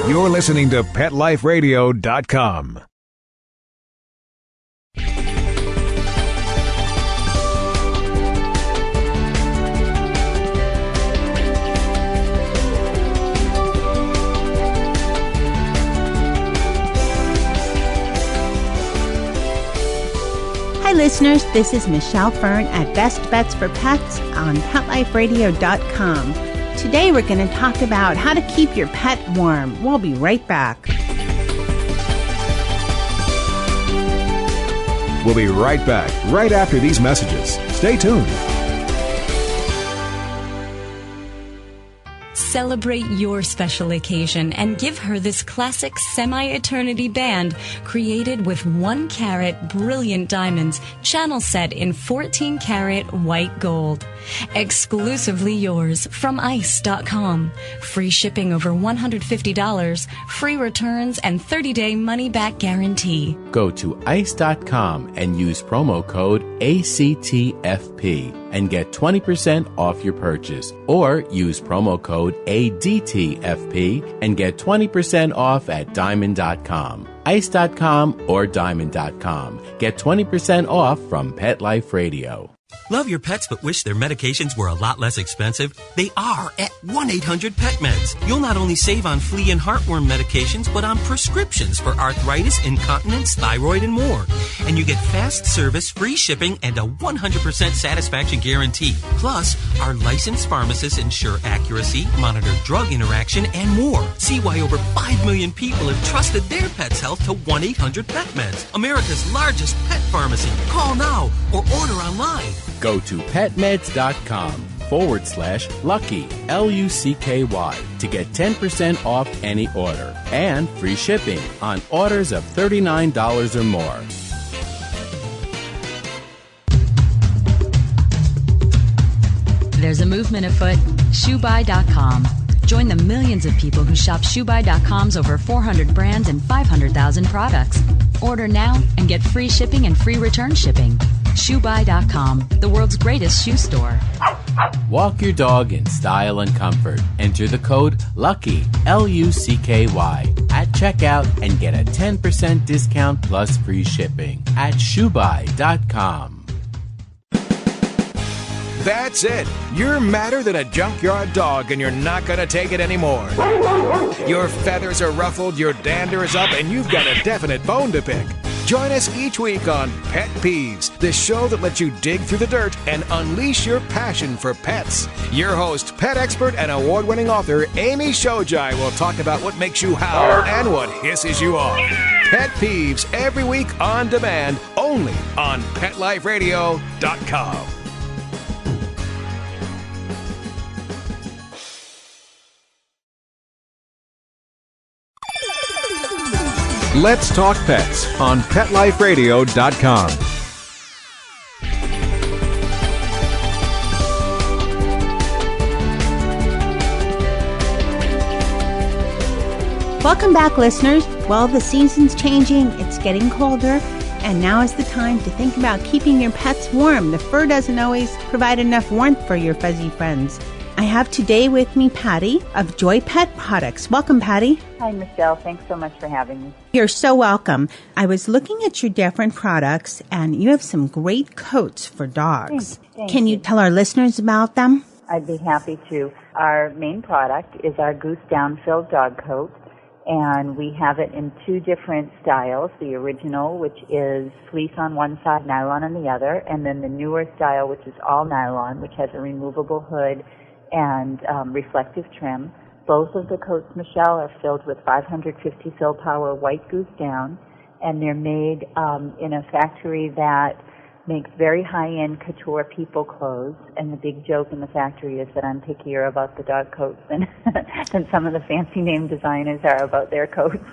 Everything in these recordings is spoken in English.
You're listening to PetLifeRadio.com. Hi listeners, this is Michelle Fern at Best Bets for Pets on PetLifeRadio.com. Today we're going to talk about how to keep your pet warm. We'll be right back. We'll be right back, right after these messages. Stay tuned. Celebrate your special occasion and give her this classic semi-eternity band created with 1-carat brilliant diamonds, channel set in 14-carat white gold. Exclusively yours from ice.com. Free shipping over $150, free returns, and 30-day money-back guarantee. Go to ice.com and use promo code ACTFP and get 20% off your purchase. Or use promo code ADTFP and get 20% off at diamond.com. Ice.com or diamond.com. Get 20% off from Pet Life Radio. Love your pets but wish their medications were a lot less expensive? They are at 1-800-PET-MEDS. You'll not only save on flea and heartworm medications, but on prescriptions for arthritis, incontinence, thyroid, and more. And you get fast service, free shipping, and a 100% satisfaction guarantee. Plus, our licensed pharmacists ensure accuracy, monitor drug interaction, and more. See why over 5 million people have trusted their pet's health to 1-800-PET-MEDS, America's largest pet pharmacy. Call now or order online. Go to petmeds.com/lucky, LUCKY, to get 10% off any order and free shipping on orders of $39 or more. There's a movement afoot. ShoeBuy.com. Join the millions of people who shop ShoeBuy.com's over 400 brands and 500,000 products. Order now and get free shipping and free return shipping. ShoeBuy.com, the world's greatest shoe store. Walk your dog in style and comfort. Enter the code LUCKY, LUCKY, at checkout and get a 10% discount plus free shipping at ShoeBuy.com. That's it. You're madder than a junkyard dog and you're not going to take it anymore. Your feathers are ruffled, your dander is up, and you've got a definite bone to pick. Join us each week on Pet Peeves, the show that lets you dig through the dirt and unleash your passion for pets. Your host, pet expert and award-winning author Amy Shojai will talk about what makes you howl and what hisses you off. Pet Peeves every week on demand, only on PetLifeRadio.com. Let's Talk Pets on PetLifeRadio.com. Welcome back, listeners. Well, the season's changing. It's getting colder. And now is the time to think about keeping your pets warm. The fur doesn't always provide enough warmth for your fuzzy friends. I have today with me Patti of Joy Pet Products. Welcome, Patti. Hi, Michelle. Thanks so much for having me. You're so welcome. I was looking at your different products, and you have some great coats for dogs. Can you tell our listeners about them? I'd be happy to. Our main product is our Goose Down dog coat, and we have it in 2 different styles. The original, which is fleece on one side, nylon on the other, and then the newer style, which is all nylon, which has a removable hood and reflective trim. Both of the coats, Michelle, are filled with 550 fill power white Goose Down, and they're made in a factory that makes very high-end couture people clothes. And the big joke in the factory is that I'm pickier about the dog coats than some of the fancy name designers are about their coats.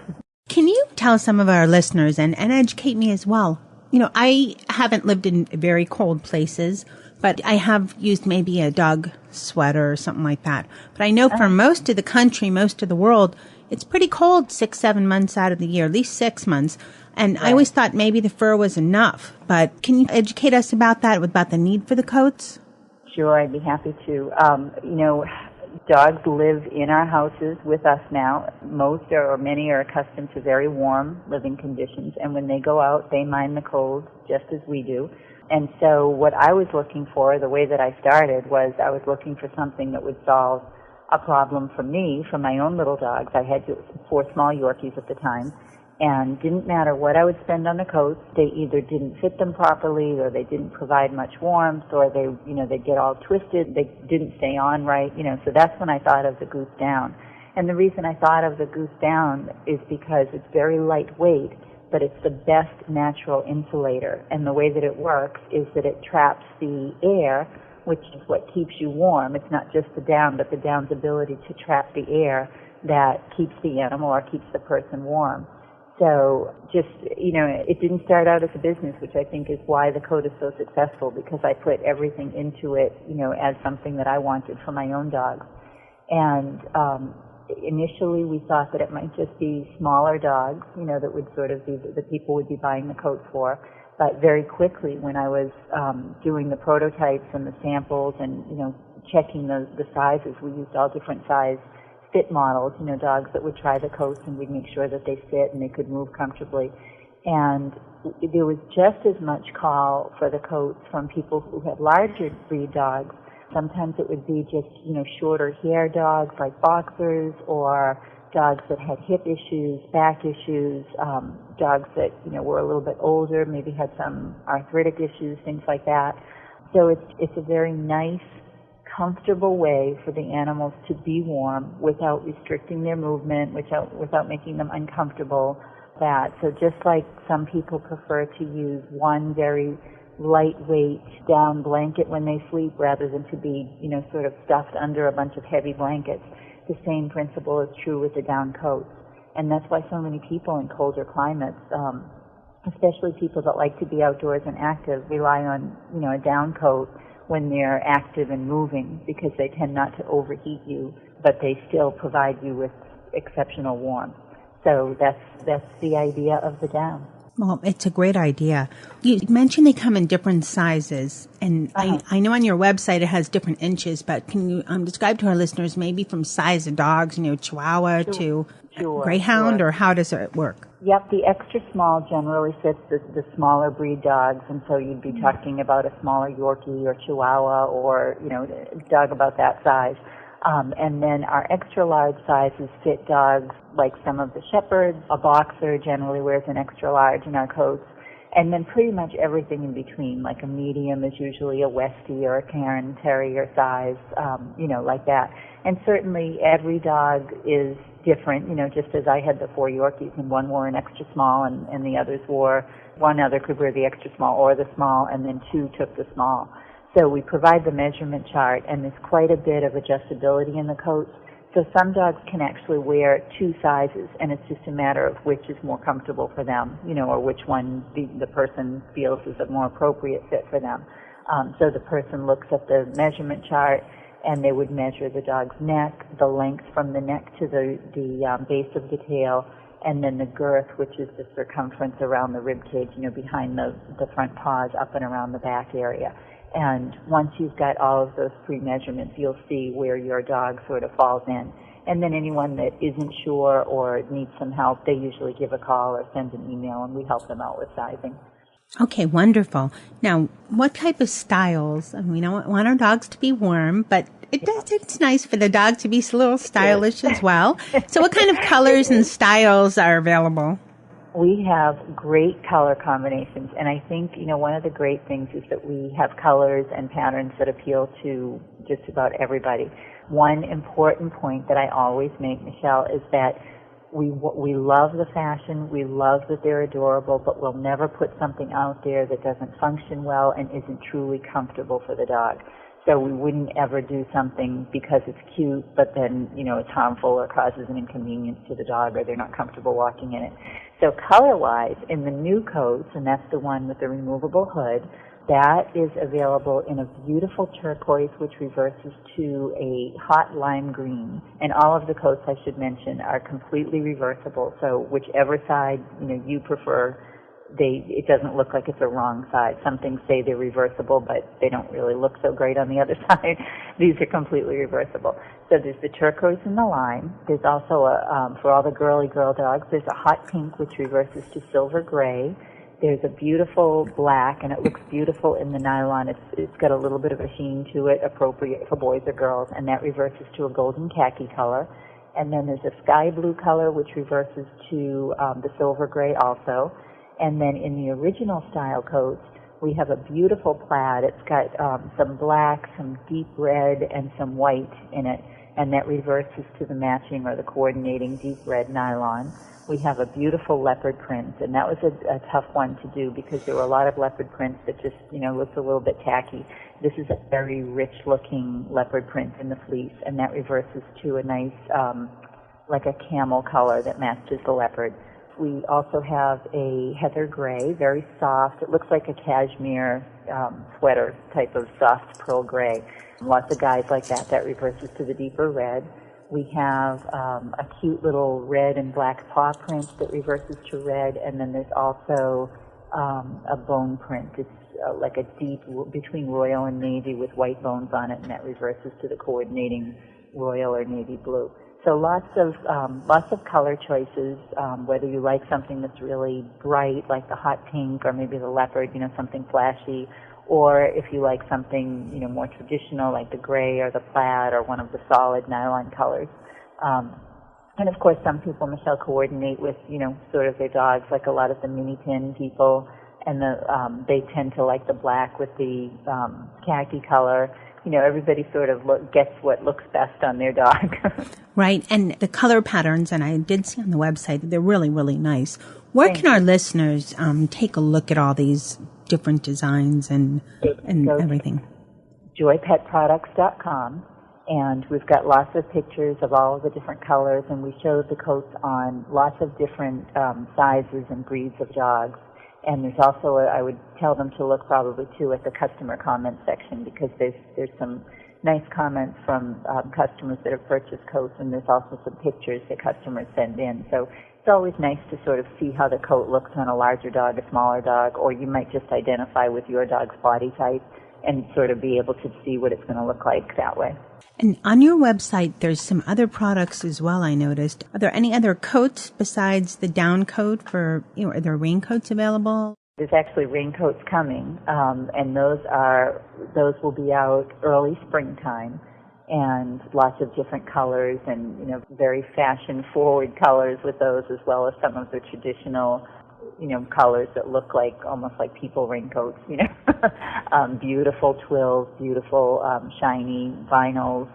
Can you tell some of our listeners and educate me as well? You know, I haven't lived in very cold places, but I have used maybe a dog sweater or something like that. But I know for most of the country, most of the world, it's pretty cold 6-7 months out of the year, at least 6 months. And I always thought maybe the fur was enough. But can you educate us about that, about the need for the coats? Sure, I'd be happy to. dogs live in our houses with us now. Most or many are accustomed to very warm living conditions, and when they go out, they mind the cold just as we do. And so what I was looking for, the way that I started, was I was looking for something that would solve a problem for me, for my own little dogs. I had 4 small Yorkies at the time, and didn't matter what I would spend on the coats, they either didn't fit them properly, or they didn't provide much warmth, or they'd get all twisted, they didn't stay on right, so that's when I thought of the Goose Down. And the reason I thought of the Goose Down is because it's very lightweight, but it's the best natural insulator. And the way that it works is that it traps the air, which is what keeps you warm. It's not just the down, but the down's ability to trap the air that keeps the animal or keeps the person warm. So just, it didn't start out as a business, which I think is why the coat is so successful, because I put everything into it, as something that I wanted for my own dogs. And initially we thought that it might just be smaller dogs, that would sort of be the people would be buying the coats for. But very quickly, when I was doing the prototypes and the samples and, checking the sizes, we used all different size fit models, dogs that would try the coats, and we'd make sure that they fit and they could move comfortably. And there was just as much call for the coats from people who had larger breed dogs. Sometimes it would be just, shorter hair dogs like boxers, or dogs that had hip issues, back issues, dogs that, were a little bit older, maybe had some arthritic issues, things like that. So it's a very nice, comfortable way for the animals to be warm without restricting their movement, without making them uncomfortable. So just like some people prefer to use one very lightweight down blanket when they sleep rather than to be, sort of stuffed under a bunch of heavy blankets, the same principle is true with the down coats. And that's why so many people in colder climates, especially people that like to be outdoors and active, rely on, a down coat when they're active and moving, because they tend not to overheat you, but they still provide you with exceptional warmth. So that's the idea of the down. Well, it's a great idea. You mentioned they come in different sizes, and I know on your website it has different inches, but can you describe to our listeners maybe from size of dogs, Chihuahua to Greyhound, or how does it work? Yep, the extra small generally fits the smaller breed dogs, and so you'd be talking about a smaller Yorkie or Chihuahua or, a dog about that size. And then our extra large sizes fit dogs like some of the shepherds. A boxer generally wears an extra large in our coats. And then pretty much everything in between, like a medium is usually a Westie or a Cairn Terrier size, like that. And certainly every dog is different, just as I had the 4 Yorkies and one wore an extra small and the others one other could wear the extra small or the small, and then 2 took the small. So we provide the measurement chart, and there's quite a bit of adjustability in the coats. So some dogs can actually wear 2 sizes, and it's just a matter of which is more comfortable for them, or which one the person feels is a more appropriate fit for them. So the person looks at the measurement chart, and they would measure the dog's neck, the length from the neck to the base of the tail, and then the girth, which is the circumference around the rib cage, behind the front paws, up and around the back area. And once you've got all of those pre-measurements, you'll see where your dog sort of falls in. And then anyone that isn't sure or needs some help, they usually give a call or send an email, and we help them out with sizing. Okay, wonderful. Now, what type of styles? We don't want our dogs to be warm, but it's nice for the dog to be a little stylish as well. So what kind of colors and styles are available? We have great color combinations, and I think, one of the great things is that we have colors and patterns that appeal to just about everybody. One important point that I always make, Michelle, is that we love the fashion, we love that they're adorable, but we'll never put something out there that doesn't function well and isn't truly comfortable for the dog. So we wouldn't ever do something because it's cute, but then, it's harmful or causes an inconvenience to the dog, or they're not comfortable walking in it. So color-wise, in the new coats, and that's the one with the removable hood, that is available in a beautiful turquoise, which reverses to a hot lime green. And all of the coats, I should mention, are completely reversible. So whichever side, you prefer, it doesn't look like it's a wrong side. Some things say they're reversible, but they don't really look so great on the other side. These are completely reversible. So there's the turquoise and the lime. There's also for all the girly girl dogs, there's a hot pink which reverses to silver gray. There's a beautiful black, and it looks beautiful in the nylon. It's got a little bit of a sheen to it, appropriate for boys or girls, and that reverses to a golden khaki color. And then there's a sky blue color which reverses to the silver gray also. And then in the original style coats, we have a beautiful plaid. It's got some black, some deep red, and some white in it, and that reverses to the matching or the coordinating deep red nylon. We have a beautiful leopard print, and that was a tough one to do because there were a lot of leopard prints that just, looked a little bit tacky. This is a very rich-looking leopard print in the fleece, and that reverses to a nice, like a camel color that matches the leopard. We also have a heather gray, very soft. It looks like a cashmere sweater type of soft pearl gray. Lots of guys like that. That reverses to the deeper red. We have a cute little red and black paw print that reverses to red, and then there's also a bone print. It's like a deep between royal and navy with white bones on it, and that reverses to the coordinating royal or navy blue. So lots of color choices, whether you like something that's really bright, like the hot pink, or maybe the leopard, something flashy, or if you like something, more traditional, like the gray or the plaid or one of the solid nylon colors. And of course, some people, Michelle, coordinate with, sort of their dogs, like a lot of the mini pin people, and they tend to like the black with the khaki color. Everybody sort of gets what looks best on their dog. Right, and the color patterns, and I did see on the website, they're really, really nice. Where can our listeners take a look at all these different designs and everything? joypetproducts.com, and we've got lots of pictures of all of the different colors, and we show the coats on lots of different sizes and breeds of dogs. And there's also, I would tell them to look probably too at the customer comment section, because there's some nice comments from customers that have purchased coats, and there's also some pictures that customers send in. So it's always nice to sort of see how the coat looks on a larger dog, a smaller dog, or you might just identify with your dog's body type and sort of be able to see what it's going to look like that way. And on your website, there's some other products as well, I noticed. Are there any other coats besides the down coat are there raincoats available? There's actually raincoats coming, and those will be out early springtime, and lots of different colors and, very fashion-forward colors with those, as well as some of the traditional colors that look almost like people raincoats, beautiful twills, beautiful shiny vinyls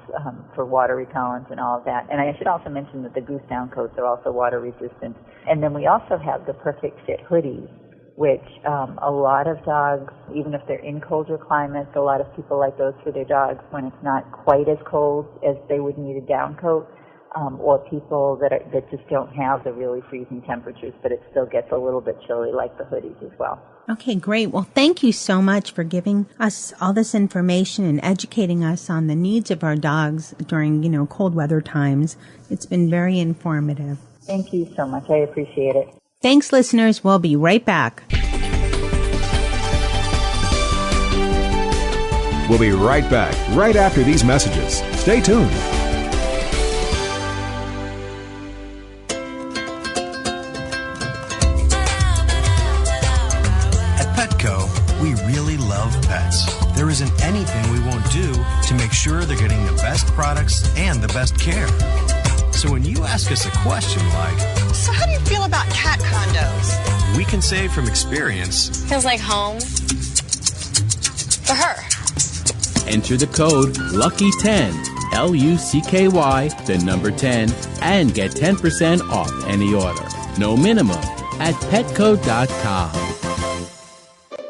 for water repellent and all of that. And I should also mention that the Goose Down coats are also water resistant. And then we also have the Perfect Fit hoodies, which a lot of dogs, even if they're in colder climates, a lot of people like those for their dogs when it's not quite as cold as they would need a down coat. Or people that just don't have the really freezing temperatures, but it still gets a little bit chilly, like the hoodies as well. Okay, great. Well, thank you so much for giving us all this information and educating us on the needs of our dogs during, cold weather times. It's been very informative. Thank you so much. I appreciate it. Thanks, listeners. We'll be right back. We'll be right back, right after these messages. Stay tuned. We really love pets. There isn't anything we won't do to make sure they're getting the best products and the best care. So when you ask us a question like, so how do you feel about cat condos? We can say from experience, feels like home for her. Enter the code LUCKY10, LUCKY, the number 10, and get 10% off any order. No minimum at petco.com.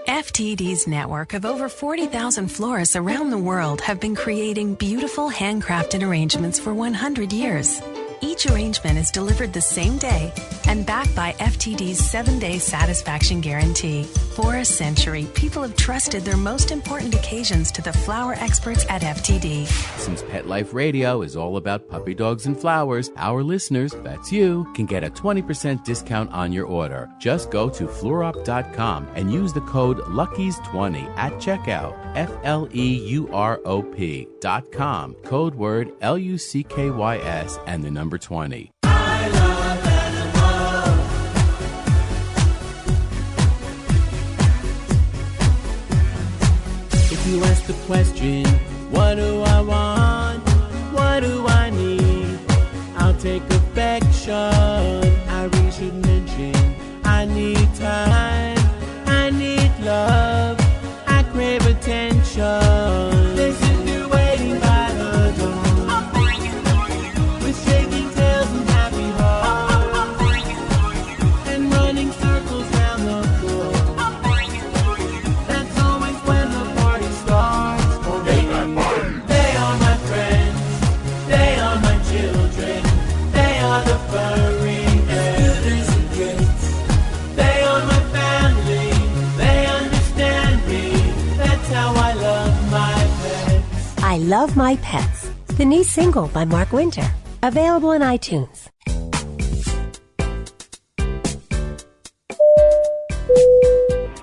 FTD's network of over 40,000 florists around the world have been creating beautiful handcrafted arrangements for 100 years. Each arrangement is delivered the same day and backed by FTD's 7-day satisfaction guarantee. For a century, people have trusted their most important occasions to the flower experts at FTD. Since Pet Life Radio is all about puppy dogs and flowers, our listeners, that's you, can get a 20% discount on your order. Just go to fleurop.com and use the code LUCKIES20 at checkout. FLEUROP.com. Code word LUCKYS and the number 20. I love animals. If you ask the question, what do I want? What do I need? I'll take affection. I really should mention I need time. I need love. I crave attention. Listen, you're waiting by the door. With shaking tails and happy hearts. And running circles round the floor. That's always when the party starts. They are my friends. They are my children. They are the furry scooters and drapes. They are my family. They understand me. That's how I love my pets. I Love My Pets, the new single by Mark Winter, available on iTunes.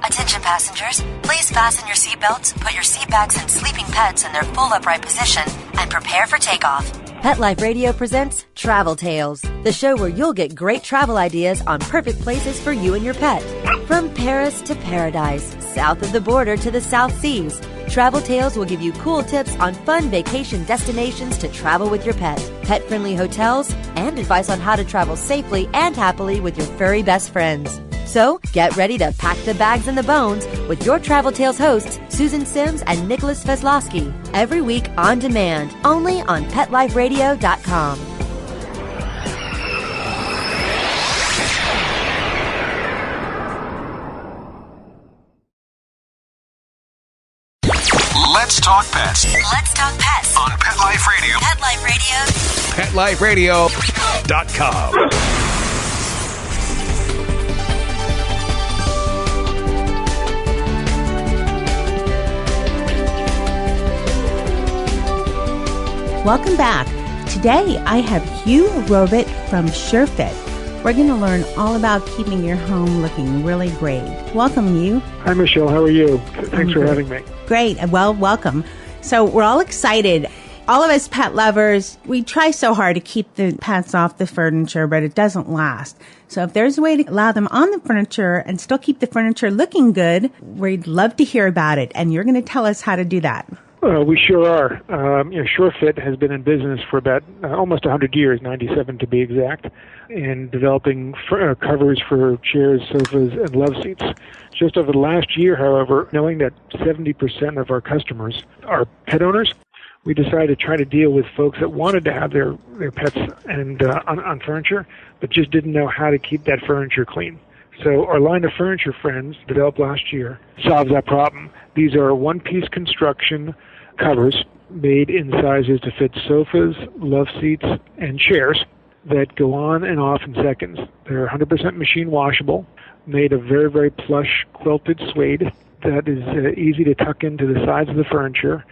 Attention passengers, please fasten your seatbelts, put your seat bags and sleeping pets in their full upright position, and prepare for takeoff. Pet Life Radio presents Travel Tales, the show where you'll get great travel ideas on perfect places for you and your pet. From Paris to paradise, south of the border to the South Seas, Travel Tales will give you cool tips on fun vacation destinations to travel with your pet, pet-friendly hotels, and advice on how to travel safely and happily with your furry best friends. So, get ready to pack the bags and the bones with your Travel Tales hosts, Susan Sims and Nicholas Veslowski, every week on demand, only on PetLifeRadio.com. Let's talk pets. Let's talk pets On Pet Life Radio. Pet Life Radio. PetLifeRadio.com. Welcome back. Today I have Hugh Rovit from SureFit. We're going to learn all about keeping your home looking really great. Welcome, Hugh. Hi, Michelle. How are you? Thanks for having me. Great. Well, welcome. So we're all excited. All of us pet lovers, we try so hard to keep the pets off the furniture, but it doesn't last. So if there's a way to allow them on the furniture and still keep the furniture looking good, we'd love to hear about it. And you're going to tell us how to do that. We sure are. SureFit has been in business for about almost 100 years, 97 to be exact, in developing covers for chairs, sofas, and love seats. Just over the last year, however, knowing that 70% of our customers are pet owners, we decided to try to deal with folks that wanted to have their pets and on furniture, but just didn't know how to keep that furniture clean. So our line of Furniture Friends, developed last year, solves that problem. These are one-piece construction covers made in sizes to fit sofas, love seats, and chairs that go on and off in seconds. They're 100% machine washable, made of very, very plush quilted suede that is easy to tuck into the sides of the furniture.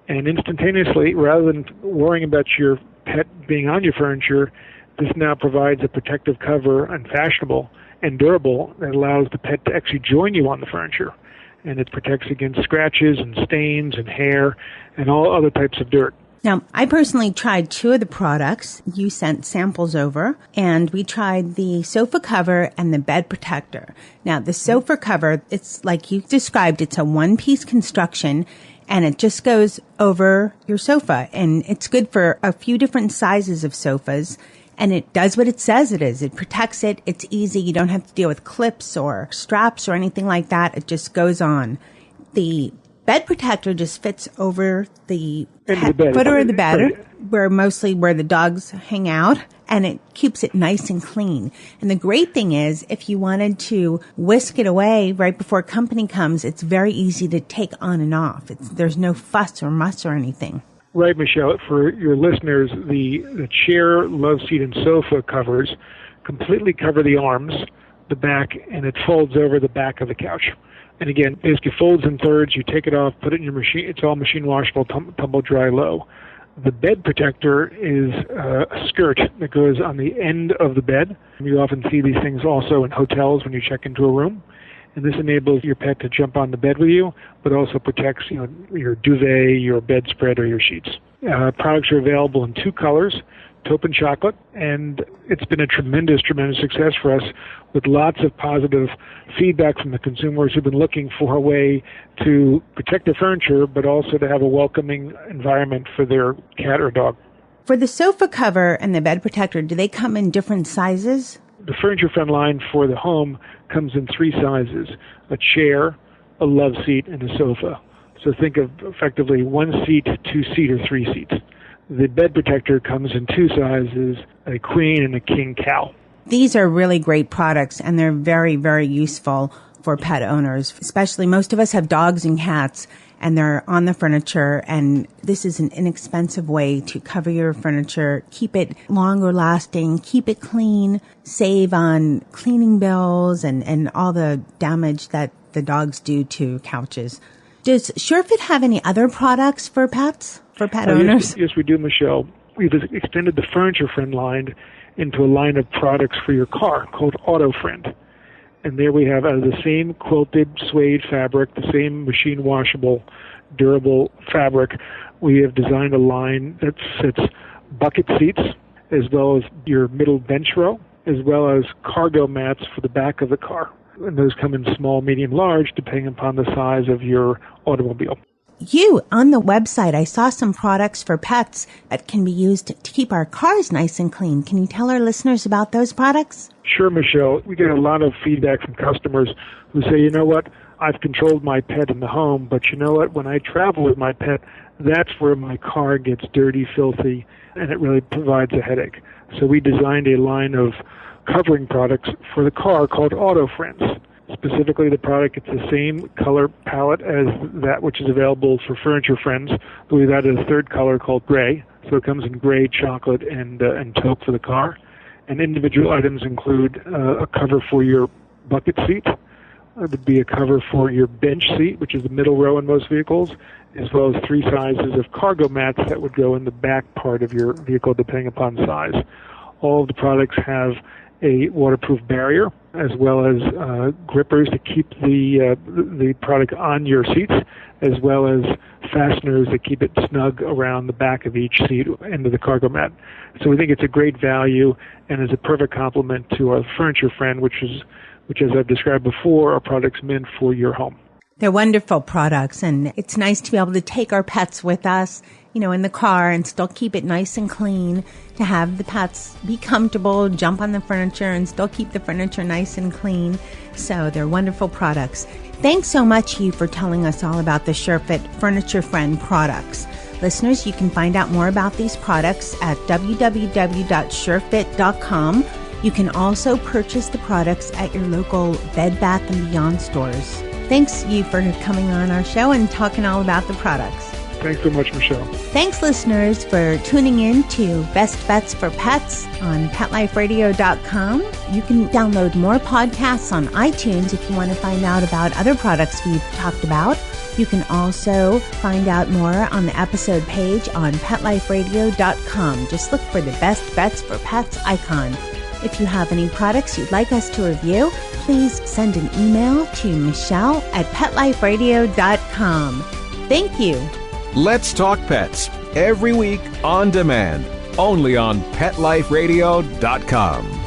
And instantaneously, rather than worrying about your pet being on your furniture, this now provides a protective cover and fashionable and durable that allows the pet to actually join you on the furniture. And it protects against scratches and stains and hair and all other types of dirt. Now, I personally tried 2 of the products. You sent samples over, and we tried the sofa cover and the bed protector. Now, the sofa cover, it's like you described, it's a one-piece construction, and it just goes over your sofa. And it's good for a few different sizes of sofas. And it does what it says it is. It protects it. It's easy. You don't have to deal with clips or straps or anything like that. It just goes on. The bed protector just fits over the footer of the bed, where the dogs hang out, and it keeps it nice and clean. And the great thing is, if you wanted to whisk it away right before company comes, it's very easy to take on and off. There's no fuss or muss or anything. Right, Michelle. For your listeners, the chair, love seat, and sofa covers completely cover the arms, the back, and it folds over the back of the couch. And again, basically folds in thirds. You take it off, put it in your machine. It's all machine washable, tumble dry low. The bed protector is a skirt that goes on the end of the bed. You often see these things also in hotels when you check into a room. And this enables your pet to jump on the bed with you, but also protects your duvet, your bedspread, or your sheets. Products are available in 2 colors, taupe and chocolate, and it's been a tremendous success for us with lots of positive feedback from the consumers who've been looking for a way to protect their furniture, but also to have a welcoming environment for their cat or dog. For the sofa cover and the bed protector, do they come in different sizes? The Furniture Friend line for the home comes in 3 sizes: a chair, a love seat, and a sofa. So think of effectively 1 seat, 2 seat, or 3 seats. The bed protector comes in 2 sizes, a queen and a king cow. These are really great products, and they're very, very useful for pet owners. Especially most of us have dogs and cats, and they're on the furniture, and this is an inexpensive way to cover your furniture, keep it longer lasting, keep it clean, save on cleaning bills and all the damage that the dogs do to couches. Does SureFit have any other products for pets, for pet owners? Yes, we do, Michelle. We've extended the Furniture Friend line into a line of products for your car called Auto Friend. And there we have the same quilted suede fabric, the same machine washable, durable fabric. We have designed a line that sits bucket seats, as well as your middle bench row, as well as cargo mats for the back of the car. And those come in small, medium, large, depending upon the size of your automobile. On the website, I saw some products for pets that can be used to keep our cars nice and clean. Can you tell our listeners about those products? Sure, Michelle. We get a lot of feedback from customers who say, you know what, I've controlled my pet in the home, but you know what, when I travel with my pet, that's where my car gets dirty, filthy, and it really provides a headache. So we designed a line of covering products for the car called Auto Friends. Specifically, the product gets the same color palette as that which is available for Furniture Friends, but we've added a third color called gray. So it comes in gray, chocolate, and taupe for the car. And individual items include a cover for your bucket seat. There'd be a cover for your bench seat, which is the middle row in most vehicles, as well as 3 sizes of cargo mats that would go in the back part of your vehicle, depending upon size. All of the products have a waterproof barrier, as well as grippers to keep the product on your seats, as well as fasteners that keep it snug around the back of each seat end of the cargo mat. So we think it's a great value and is a perfect complement to our Furniture Friend, which as I've described before, are products meant for your home. They're wonderful products, and it's nice to be able to take our pets with us, in the car and still keep it nice and clean, to have the pets be comfortable, jump on the furniture, and still keep the furniture nice and clean. So they're wonderful products. Thanks so much, Hugh, for telling us all about the SureFit Furniture Friend products. Listeners, you can find out more about these products at www.surefit.com. You can also purchase the products at your local Bed Bath & Beyond stores. Thanks, Hugh, for coming on our show and talking all about the products. Thanks so much, Michelle. Thanks, listeners, for tuning in to Best Bets for Pets on PetLifeRadio.com. You can download more podcasts on iTunes if you want to find out about other products we've talked about. You can also find out more on the episode page on PetLifeRadio.com. Just look for the Best Bets for Pets icon. If you have any products you'd like us to review, please send an email to Michelle@PetLifeRadio.com. Thank you. Let's Talk Pets, every week on demand, only on PetLifeRadio.com.